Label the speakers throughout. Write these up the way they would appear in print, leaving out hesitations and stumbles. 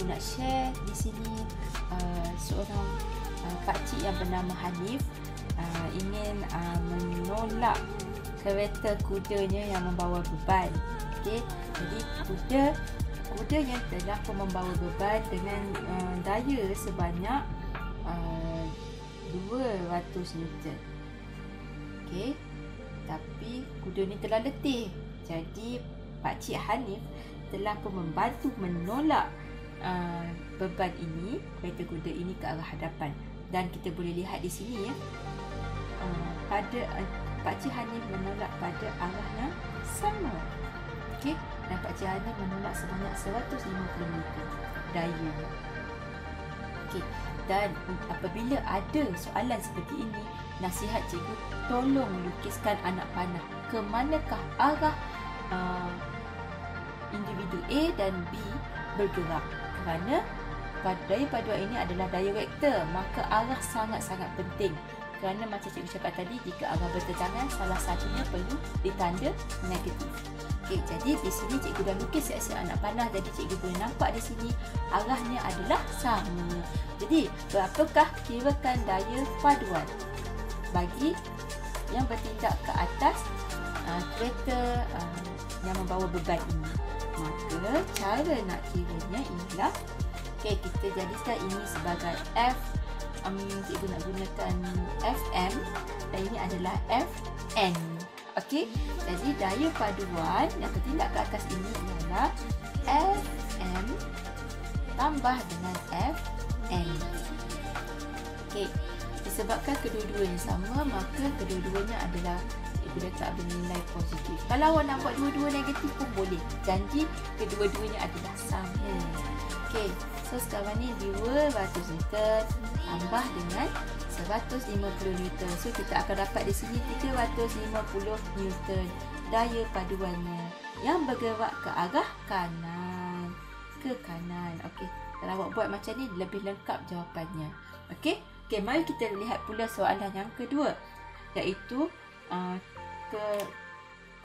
Speaker 1: nak share di sini seorang pakcik yang bernama Hanif ingin menolak kereta kudanya yang membawa beban. Okey, jadi kudanya telah pun membawa beban dengan daya sebanyak 200 Newton. Okey, tapi kuda ni telah letih. Jadi Pakcik Hanif telah pun membantu menolak beban ini, kereta kuda ini ke arah hadapan. Dan kita boleh lihat di sini ya, pada Pakcik Hanif menolak pada arah yang sama. Okey, dan Pakcik Hanif menolak sebanyak 150 meter daya. Okey, dan apabila ada soalan seperti ini, nasihat cikgu, tolong lukiskan anak panah ke manakah arah individu A dan B bergerak, kerana daya paduan ini adalah daya vektor, maka arah sangat-sangat penting. Kerana macam cikgu cakap tadi, jika arah bertentangan, salah satunya perlu ditanda negatif. Okey, jadi di sini cikgu dah lukis siap-siap anak panah, jadi cikgu boleh nampak di sini arahnya adalah sama. Jadi berapakah kirakan daya paduan bagi yang bertindak ke atas kereta yang membawa beban ini? Maka cara nak kiranya ialah, okey, kita jadikan ini sebagai F. Cikgu nak gunakan FM dan ini adalah Fn. Okey, jadi daya paduan yang bertindak ke atas ini ialah Fm tambah dengan Fn. Okey, disebabkan kedua-duanya sama, maka kedua-duanya adalah cikgu letak bernilai positif. Kalau awak nak buat dua-dua negatif pun boleh, janji kedua-duanya adalah sama. Okey, so sekarang ni 200 Newton tambah dengan 150 Newton. So kita akan dapat di sini 350 Newton daya paduannya yang bergerak ke arah kanan. Ke kanan. Okey, kalau awak buat macam ni lebih lengkap jawapannya. Okey, mari kita lihat pula soalan yang kedua, iaitu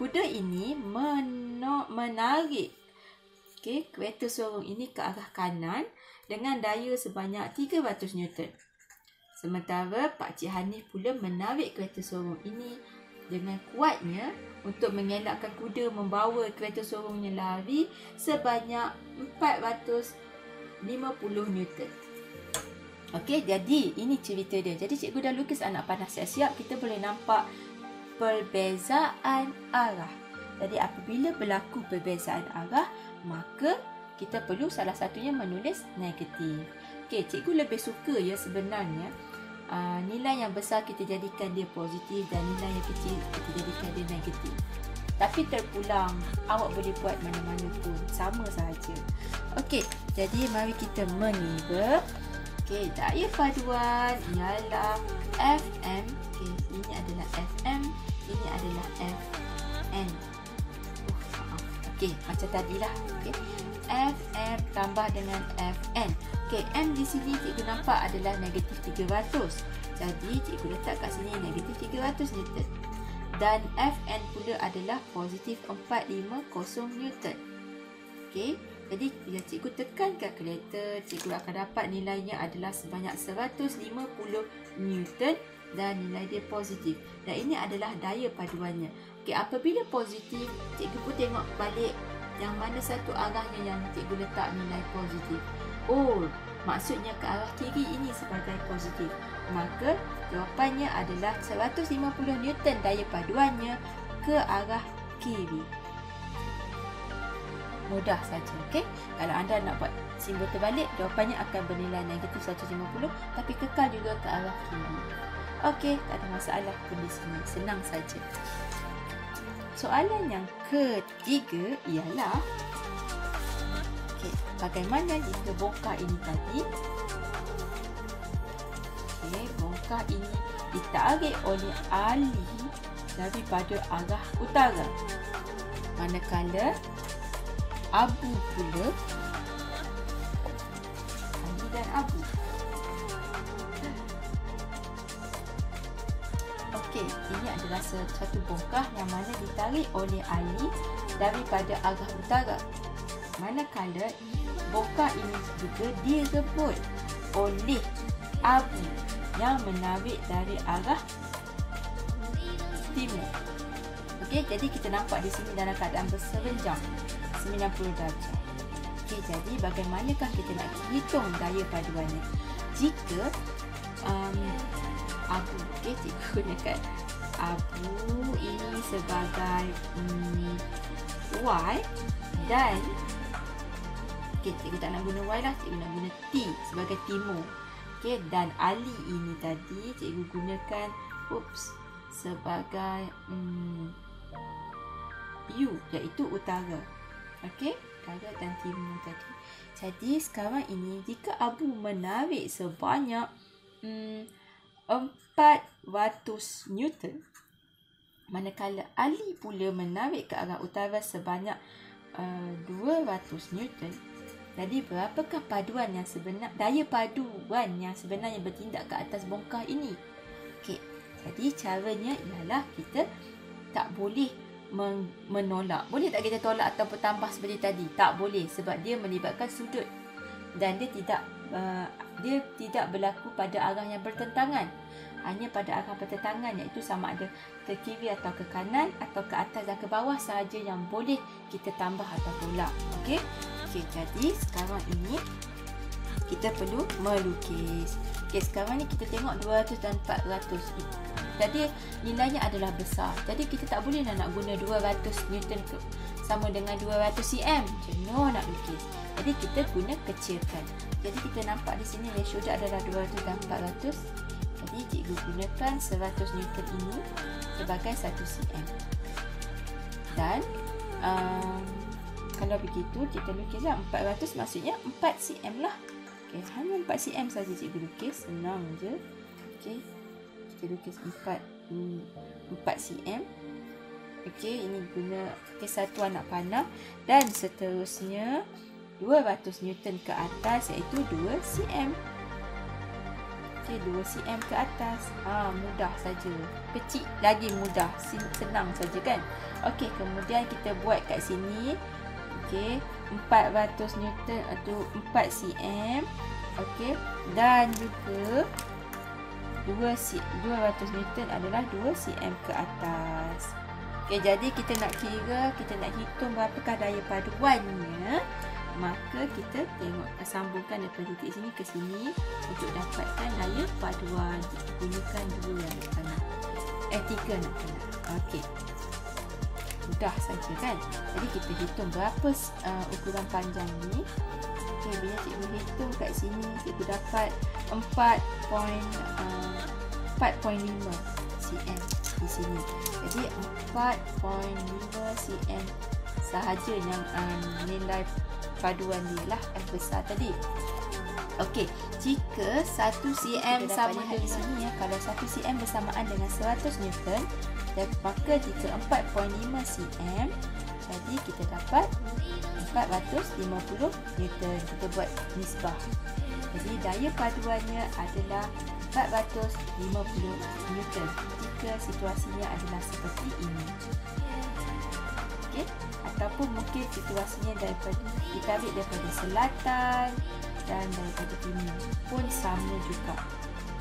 Speaker 1: kuda ini menarik kereta sorong ini ke arah kanan dengan daya sebanyak 300 Newton. Sementara Pakcik Hanif pula menarik kereta sorong ini dengan kuatnya untuk mengelakkan kuda membawa kereta sorongnya lari sebanyak 450 Newton. Okey, jadi ini cerita dia. Jadi cikgu dah lukis anak panah siap-siap, kita boleh nampak perbezaan arah. Jadi apabila berlaku perbezaan arah, maka kita perlu salah satunya menulis negatif. Okey, cikgu lebih suka ya sebenarnya nilai yang besar kita jadikan dia positif dan nilai yang kecil kita jadikan dia negatif. Tapi terpulang, awak boleh buat mana-mana pun, sama sahaja. Okey, jadi mari kita mengira. Okey, daya paduan ialah Fm. Okey, ini adalah Fm, ini adalah Fn. Okey, macam tadilah. Okey, Fm tambah dengan Fn. Okey, M di sini cikgu nampak adalah negatif 300. Jadi cikgu letak kat sini negatif 300 Newton. Dan Fn pula adalah positif 450 Newton. Okey, jadi bila cikgu tekan kalkulator, cikgu akan dapat nilainya adalah sebanyak 150 Newton dan nilai dia positif. Dan ini adalah daya paduannya. Okey, apabila positif, cikgu pun tengok balik yang mana satu arahnya yang cikgu letak nilai positif. Oh, maksudnya ke arah kiri ini sebagai positif. Maka jawapannya adalah 150 Newton daya paduannya ke arah kiri. Mudah saja, okey? Kalau anda nak buat simbol terbalik, jawapannya akan bernilai negatif 150 tapi kekal juga ke arah kiri. Okey, tak ada masalah pun di sini. Senang saja. Soalan yang ketiga ialah, okey, bagaimana jika bongkar ini tadi? Okey, bongkar ini ditarik oleh Ali daripada arah utara. Manakala Abu pula, Ali dan Abu. Okey, ini adalah satu bongkar yang mana ditarik oleh Ali daripada arah utara. Manakala bongkah ini juga direbut oleh abu yang menarik dari arah timur. Okey, jadi kita nampak di sini dalam keadaan berserenjang 90 darjah. Okey, jadi bagaimanakah kita nak hitung daya paduannya? Jika abu, okey, cikgu gunakan abu ini sebagai Y dan okey, cikgu tak nak guna Y lah, cikgu nak guna T sebagai timur. Okey, dan Ali ini tadi cikgu gunakan sebagai U, iaitu utara. Okey, utara dan timur tadi. Jadi sekarang ini jika abu menarik sebanyak 400 Newton, manakala Ali pula menarik ke arah utara sebanyak 200 Newton. Jadi berapakah paduan yang sebenar, daya paduan yang sebenarnya bertindak ke atas bongkah ini? Okey, jadi caranya ialah kita tak boleh menolak. Boleh tak kita tolak ataupun tambah seperti tadi? Tak boleh, sebab dia melibatkan sudut dan dia tidak berlaku pada arah yang bertentangan. Hanya pada arah bertentangan, iaitu sama ada ke kiri atau ke kanan atau ke atas dan ke bawah sahaja yang boleh kita tambah atau tolak. Okey. Okey, jadi sekarang ini kita perlu melukis. Okey, sekarang ni kita tengok 200 dan 400. Jadi nilainya adalah besar. Jadi kita tak boleh nak guna 200 Newton sama dengan 200 cm. Jenuh nak lukis. Jadi kita guna kecilkan. Jadi kita nampak di sini ratio dia adalah 200 dan 400. Jadi cikgu gunakan 100 Newton ini sebagai 1 cm. Dan kalau begitu kita lukislah 400, maksudnya 4 cm lah. Okay, hanya 4 cm saja cikgu lukis, senang je. Okay, kita lukis 4 cm. Okay, ini guna satuan nak panah. Dan seterusnya 200 Newton ke atas, iaitu 2 cm. Okay, 2 cm ke atas. Mudah saja. Kecil lagi mudah. Senang saja kan. Okey, kemudian kita buat kat sini. Okey, 400 Newton atau 4 cm. Okey, dan juga 200 Newton adalah 2 cm ke atas. Okey, jadi kita nak hitung berapakah daya paduannya. Maka kita tengok, sambungkan daripada titik sini ke sini untuk dapatkan daya paduan. Gunakan 2 yang nak panah. 3 nak panah. Okey, mudah saja kan. Jadi kita hitung berapa ukuran panjang ni. Okey, bila cikgu hitung kat sini, cikgu dapat 4.5 cm di sini. Jadi 4.5 cm sahaja yang nilai paduan dia lah yang besar tadi. Okey, jika 1 cm sama dengan sini ya, kalau 1 cm bersamaan dengan 100 Newton, maka jika 4.5 cm, jadi kita dapat 450 Newton. Kita buat nisbah. Jadi daya paduannya adalah 450 Newton jika situasinya adalah seperti ini. Okey, ataupun mungkin situasinya ditarik daripada selatan dan daripada timur pun sama juga.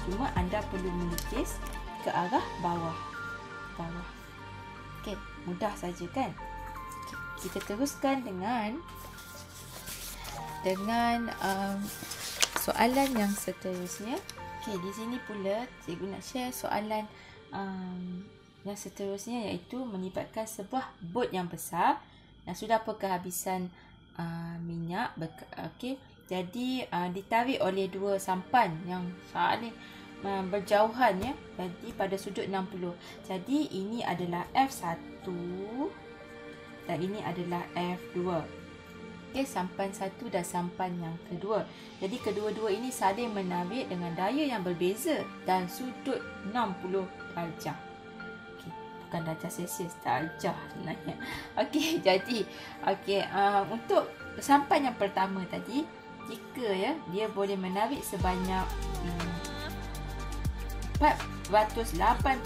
Speaker 1: Cuma anda perlu melukis ke arah bawah. Okey, mudah saja kan? Okay, kita teruskan dengan soalan yang seterusnya. Okey, di sini pula cikgu nak share soalan yang seterusnya, iaitu melibatkan sebuah bot yang besar yang sudah kehabisan minyak. Okey, jadi ditarik oleh 2 sampan yang saling berjauhan ya. Jadi pada sudut 60. Jadi ini adalah F1 dan ini adalah F2. Okey, sampan 1 dan sampan yang kedua. Jadi kedua-dua ini saling menarik dengan daya yang berbeza dan sudut 60 darjah. Okey, bukan darjah Celsius, darjah sebenarnya. Okey, jadi untuk sampan yang pertama tadi, jika ya dia boleh menarik sebanyak 480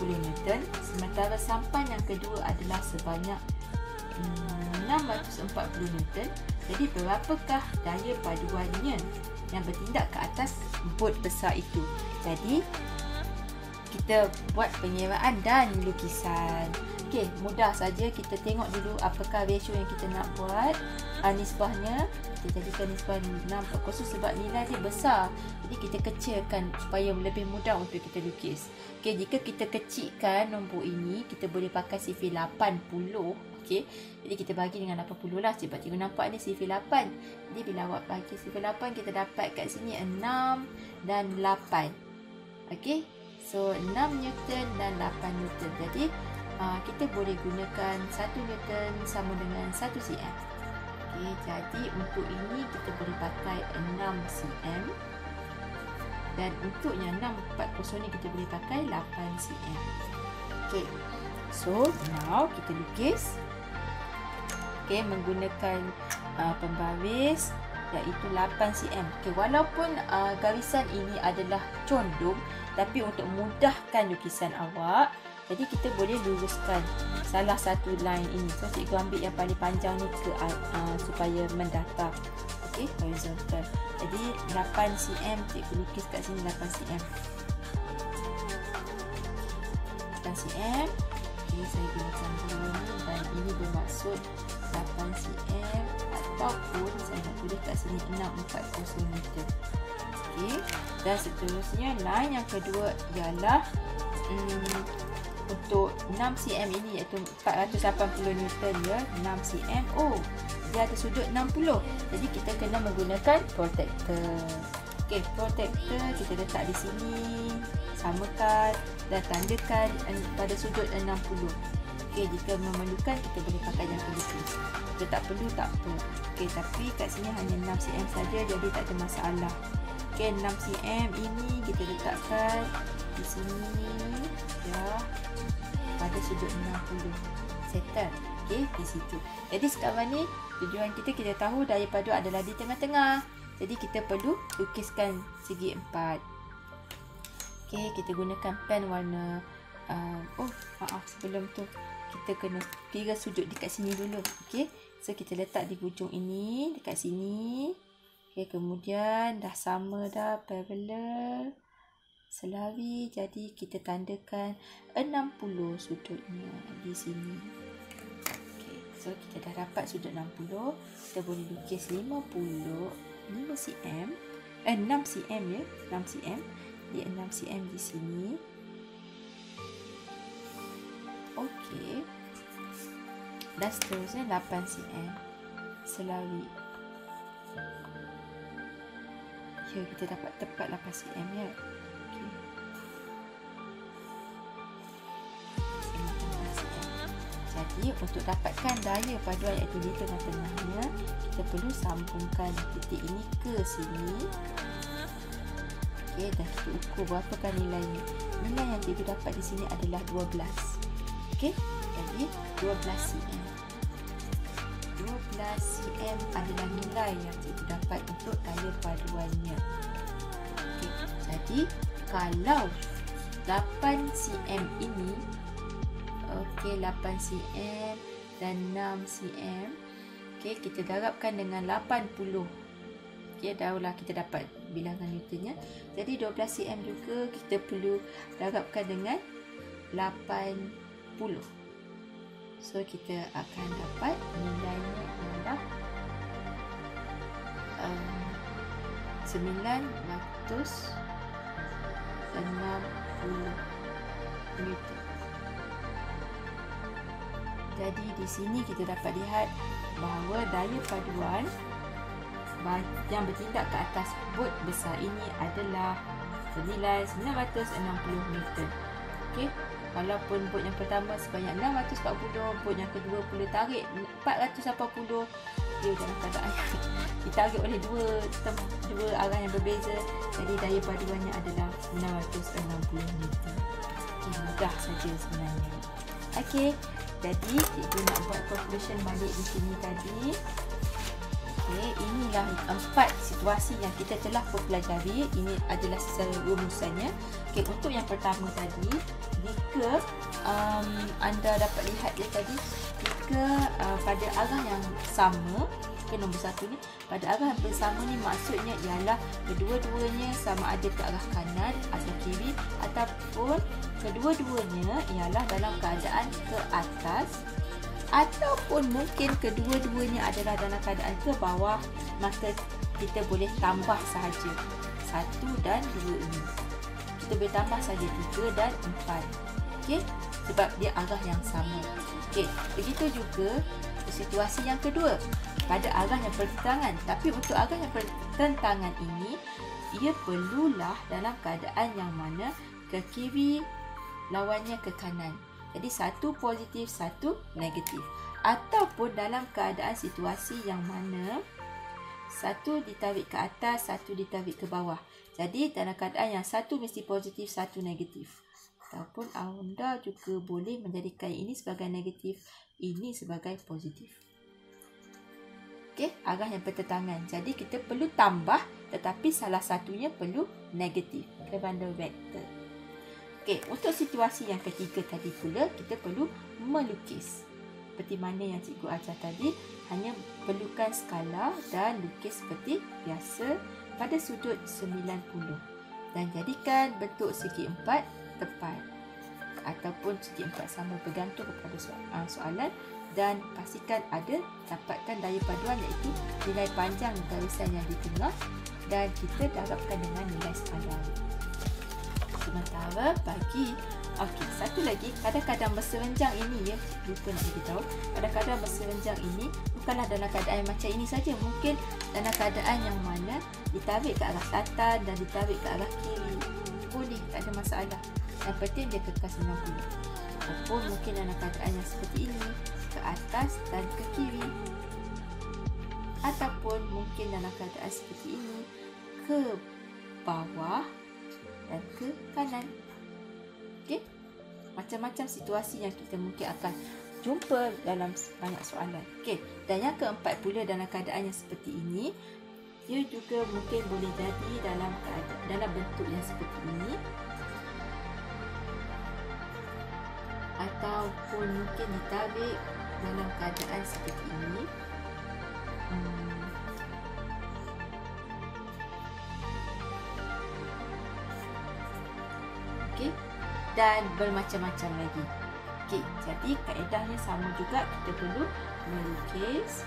Speaker 1: Newton, sementara sampan yang kedua adalah sebanyak 640 Newton, Jadi berapakah daya paduannya yang bertindak ke atas bot besar itu? Jadi kita buat pengiraan dan lukisan. Okey, mudah saja. Kita tengok dulu apakah ratio yang kita nak buat. Nisbahnya kita jadikan nisbah 6/0 sebab nilai dia besar. Jadi kita kecilkan supaya lebih mudah untuk kita lukis. Okey, jika kita kecilkan nombor ini, kita boleh pakai sifir 80. Okey, jadi kita bagi dengan 80 lah. Sebab cikgu nampak ni sifir 8. Jadi bila awak bagi sifir 8, kita dapat kat sini 6 dan 8. Okey, so 6 Newton dan 8 Newton. Jadi kita boleh gunakan 1 Newton sama dengan 1 cm. Okey, jadi untuk ini kita boleh pakai 6 cm. Dan untuk yang 6/40 ni kita boleh pakai 8 cm. Okey, so now kita lukis. Okey, menggunakan pembaris iaitu 8 cm. Okey, walaupun garisan ini adalah condong, tapi untuk memudahkan lukisan awak, jadi kita boleh luruskan salah satu line ini. So cikgu ambil yang paling panjang ni ke supaya mendatar. Okey, horizontal. Jadi 8 cm cikgu lukis kat sini 8 cm. 8 cm. Okey, saya gunakan dulu ni dan ini bermaksud 8 cm ataupun saya nak tulis kat sini 6/40 meter. Okey, dan seterusnya line yang kedua ialah untuk 6 cm ini iaitu 480 Newton ya, 6 cm. Oh, dia ada sudut 60. Jadi kita kena menggunakan protractor. Okey, protractor kita letak di sini, samakan dan tandakan pada sudut 60. Okey, jika memerlukan kita boleh pakai jangka lukis. Jika tak perlu, tak apa. Okey, tapi kat sini hanya 6 cm saja, jadi tak ada masalah. Okey, 6 cm ini kita letakkan di sini ya, pada sudut 60. Settle. Okey, di situ. Jadi sekarang ni tujuan kita tahu daya padu adalah di tengah-tengah. Jadi kita perlu lukiskan segi 4. Okey, kita gunakan pen warna sebelum tu kita kena kira sudut dekat sini dulu. Okey, so kita letak di hujung ini dekat sini. Okey, kemudian dah sama dah, parallel, selari. Jadi kita tandakan 60 sudutnya di sini. Okey, so kita dah dapat sudut 60. Kita boleh lukis 5 cm. 6 cm ya, 6 cm. Di 6 cm di sini. Okey. Dan seterusnya 8 cm selari. Ya, kita dapat tepat 8 cm ya. Okey. Jadi untuk dapatkan daya paduan iaitu di tengah-tengahnya, kita perlu sambungkan titik ini ke sini. Okey, dan kita ukur berapakah nilainya. Nilai yang cikgu dapat di sini adalah 12. Okey, jadi 12 cm. 12 cm adalah nilai yang cikgu dapat untuk daya paduannya. Okey, jadi kalau 8 cm ini, okey, 8 cm dan 6 cm, okey, kita darabkan dengan 80. Okey, dahlah kita dapat bilangan Newtonnya. Jadi 12 cm juga kita perlu darabkan dengan 80. So kita akan dapat nilainya adalah 960 Newton. Jadi di sini kita dapat lihat bahawa daya paduan yang bertindak ke atas bot besar ini adalah senilai 960 Newton. Okey, walaupun bot yang pertama sebanyak 640, bot yang kedua boleh tarik 480, dia dalam keadaan ditarik oleh dua arah yang berbeza. Jadi daya paduannya adalah 960 Newton. Okay, mudah saja sebenarnya. Okey, jadi cikgu nak buat conclusion balik di sini tadi. Okey, inilah 4 situasi yang kita telah pelajari. Ini adalah secara rumusannya. Okey, untuk yang pertama tadi, jika anda dapat lihat dia tadi, jika pada arah yang sama, ke nombor 1 ni pada arah yang bersama ni maksudnya ialah kedua-duanya sama ada ke arah kanan atau kiri, ataupun kedua-duanya ialah dalam keadaan ke atas, ataupun mungkin kedua-duanya adalah dalam keadaan ke bawah. Maka kita boleh tambah sahaja 1 dan 2 ini. Kita boleh tambah saja 3 dan 4. Okey, sebab dia arah yang sama. Okey, begitu juga situasi yang kedua pada arah yang bertentangan. Tapi untuk arah yang bertentangan ini, ia perlulah dalam keadaan yang mana ke kiri lawannya ke kanan. Jadi 1 positif, 1 negatif. Ataupun dalam keadaan situasi yang mana 1 ditarik ke atas, 1 ditarik ke bawah. Jadi dalam keadaan yang 1 mesti positif, 1 negatif. Ataupun anda juga boleh menjadikan ini sebagai negatif, ini sebagai positif. Okey, arah yang bertentangan. Jadi kita perlu tambah, tetapi salah satunya perlu negatif kerana vektor. Okey, untuk situasi yang ketiga tadi pula, kita perlu melukis. Seperti mana yang cikgu ajar tadi, hanya perlukan skala dan lukis seperti biasa pada sudut 90 dan jadikan bentuk segi empat tepat ataupun segi empat sama bergantung kepada soalan, dan pastikan ada dapatkan daya paduan iaitu nilai panjang garisan yang di tengah, dan kita darabkan dengan nilai skala. Sementara bagi satu lagi, kadang-kadang berserenjang ini, ya, lupa nak beritahu, kadang-kadang berserenjang ini bukanlah dalam keadaan macam ini saja, mungkin dalam keadaan yang mana ditarik ke arah selatan dan ditarik ke arah kiri, boleh, tak ada masalah. Yang penting dia kekal 90. Ataupun mungkin dalam keadaan yang seperti ini, ke atas dan ke kiri, ataupun mungkin dalam keadaan seperti ini, ke bawah dan ke kanan. Okey, macam-macam situasi yang kita mungkin akan jumpa dalam banyak soalan. Okey, dan yang keempat pula dalam keadaan yang seperti ini, dia juga mungkin boleh jadi dalam bentuk yang seperti ini, ataupun mungkin ditarik dalam keadaan seperti ini. Okey, dan bermacam-macam lagi. Okey, jadi kaedahnya sama juga, kita perlu melukis,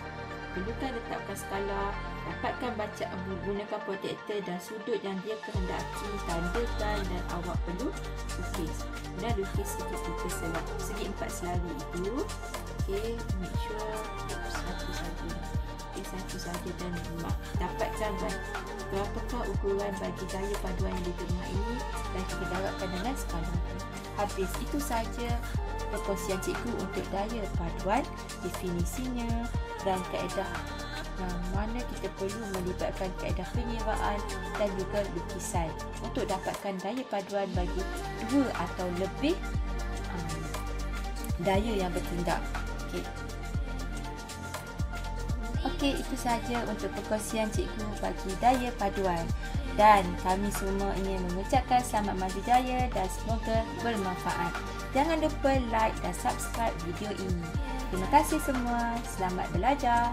Speaker 1: perlukan letakkan skala, dapatkan bacaan, menggunakan protektor dan sudut yang dia kehendaki, tandakan, dan awak perlu lukis. Dan lukis segi empat selari itu. Okey, make sure satu saja. Okey, satu saja, dan dapatkan berapakah ukuran bagi daya paduan yang di tengah ini, dan kita darabkan dengan skala. Habis, itu saja perkongsian cikgu untuk daya paduan, definisinya dan kaedah mana kita perlu melibatkan kaedah pengiraan dan juga lukisan untuk dapatkan daya paduan bagi 2 atau lebih daya yang bertindak. Okey, itu saja untuk perkongsian cikgu bagi daya paduan. Dan kami semua ingin mengucapkan selamat maju jaya dan semoga bermanfaat. Jangan lupa like dan subscribe video ini. Terima kasih semua. Selamat belajar.